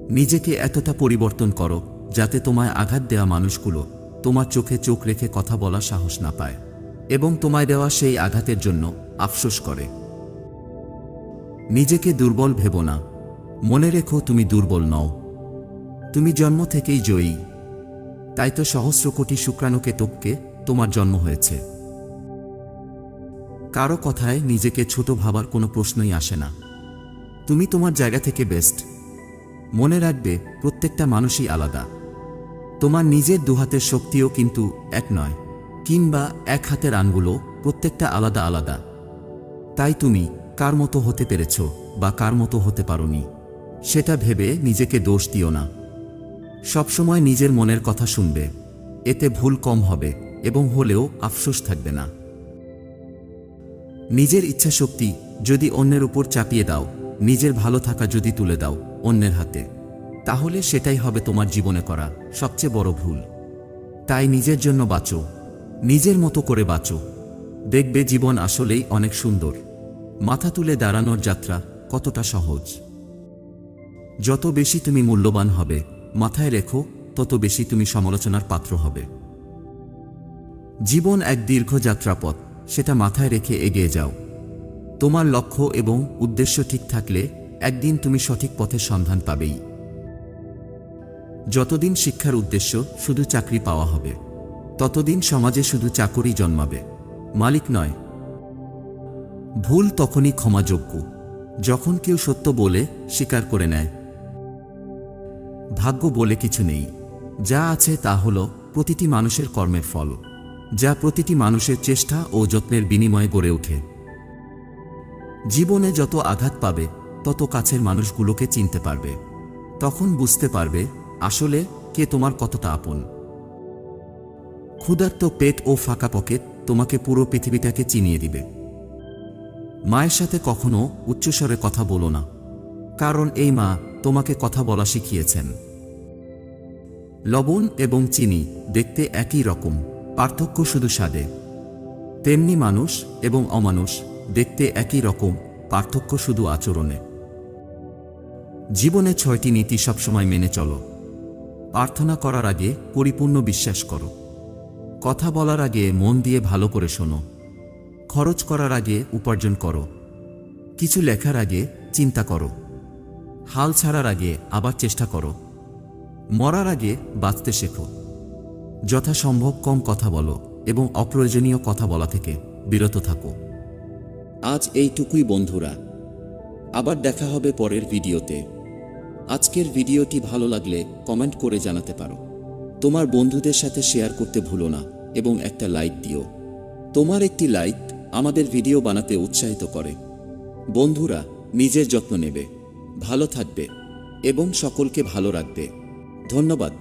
নিজেকে এতটা পরিবর্তন করো যাতে তোমায় আঘাত দেওয়া মানুষগুলো তোমার চোখে চোখ রেখে কথা বলার সাহস না পায় এবং তোমায় দেওয়া সেই আঘাতের জন্য আফসোস করে। নিজেকে দুর্বল ভেবো না। মনে রেখো, তুমি দুর্বল নও। তুমি জন্ম থেকেই জয়ী। তাই তো সহস্র কোটি শুক্রাণুকে টপকে তোমার জন্ম হয়েছে। কারো কথায় নিজেকে ছোট ভাবার কোনো প্রশ্নই আসে না। তুমি তোমার জায়গা থেকে বেস্ট। মনে রাখবে, প্রত্যেকটা মানুষই আলাদা। তোমার নিজের দুহাতের শক্তিও কিন্তু এক নয়, কিংবা এক হাতের আঙ্গুলও প্রত্যেকটা আলাদা আলাদা। তাই তুমি কার মতো হতে পেরেছ বা কার মতো হতে পারোনি সেটা ভেবে নিজেকে দোষ দিও না। সবসময় নিজের মনের কথা শুনবে, এতে ভুল কম হবে এবং হলেও আফসোস থাকবে না। নিজের ইচ্ছাশক্তি যদি অন্যের উপর চাপিয়ে দাও, নিজের ভালো থাকা যদি তুলে দাও অন্যের হাতে, তাহলে সেটাই হবে তোমার জীবনে করা সবচেয়ে বড় ভুল। তাই নিজের জন্য বাঁচো, নিজের মতো করে বাঁচো। দেখবে জীবন আসলেই অনেক সুন্দর। মাথা তুলে দাঁড়ানোর যাত্রা কতটা সহজ। যত বেশি তুমি মূল্যবান হবে, মাথায় রেখো, তত বেশি তুমি সমালোচনার পাত্র হবে। জীবন এক দীর্ঘ যাত্রাপথ, সেটা মাথায় রেখে এগিয়ে যাও। তোমার লক্ষ্য এবং উদ্দেশ্য ঠিক থাকলে একদিন তুমি সঠিক পথের সন্ধান পাবেই। যতদিন শিক্ষার উদ্দেশ্য শুধু চাকরি পাওয়া হবে, ততদিন সমাজে শুধু চাকরি জন্মাবে, মালিক নয়। ভুল তখনই ক্ষমাযোগ্য যখন কেউ সত্য বলে স্বীকার করে নেয়। ভাগ্য বলে কিছু নেই। যা আছে তা হলো প্রতিটি মানুষের কর্মের ফল, যা প্রতিটি মানুষের চেষ্টা ও যত্নের বিনিময়ে গড়ে ওঠে। জীবনে যত আঘাত পাবে, তত কাছের মানুষগুলোকে চিনতে পারবে। তখন বুঝতে পারবে আসলে কে তোমার কতটা আপন। ক্ষুধার্ত পেট ও ফাঁকা পকেট তোমাকে পুরো পৃথিবীটাকে চিনিয়ে দিবে। মায়ের সাথে কখনো উচ্চস্বরে কথা বলো না, কারণ এই মা তোমাকে কথা বলা শিখিয়েছেন। লবণ এবং চিনি দেখতে একই রকম, পার্থক্য শুধু স্বাদে। তেমনি মানুষ এবং অমানুষ দেখতে একই রকম, পার্থক্য শুধু আচরণে। জীবনে 6টি নীতি সবসময় মেনে চলো। প্রার্থনা করার আগে পরিপূর্ণ বিশ্বাস করো। কথা বলার আগে মন দিয়ে ভালো করে শোনো। খরচ করার আগে উপার্জন করো। কিছু লেখার আগে চিন্তা করো। হাল ছাড়ার আগে আবার চেষ্টা করো। মরার আগে বাঁচতে শেখো। যথাসম্ভব কম কথা বলো এবং অপ্রয়োজনীয় কথা বলা থেকে বিরত থাকো। আজ এইটুকুই বন্ধুরা, আবার দেখা হবে পরের ভিডিওতে। আজকের ভিডিওটি ভালো লাগলে কমেন্ট করে জানাতে পারো। তোমার বন্ধুদের সাথে শেয়ার করতে ভুলো না এবং একটা লাইক দিও। তোমার একটি লাইক আমাদের ভিডিও বানাতে উৎসাহিত করে। বন্ধুরা, নিজের যত্ন নেবে, ভালো থাকবে এবং সকলকে ভালো রাখবে। ধন্যবাদ।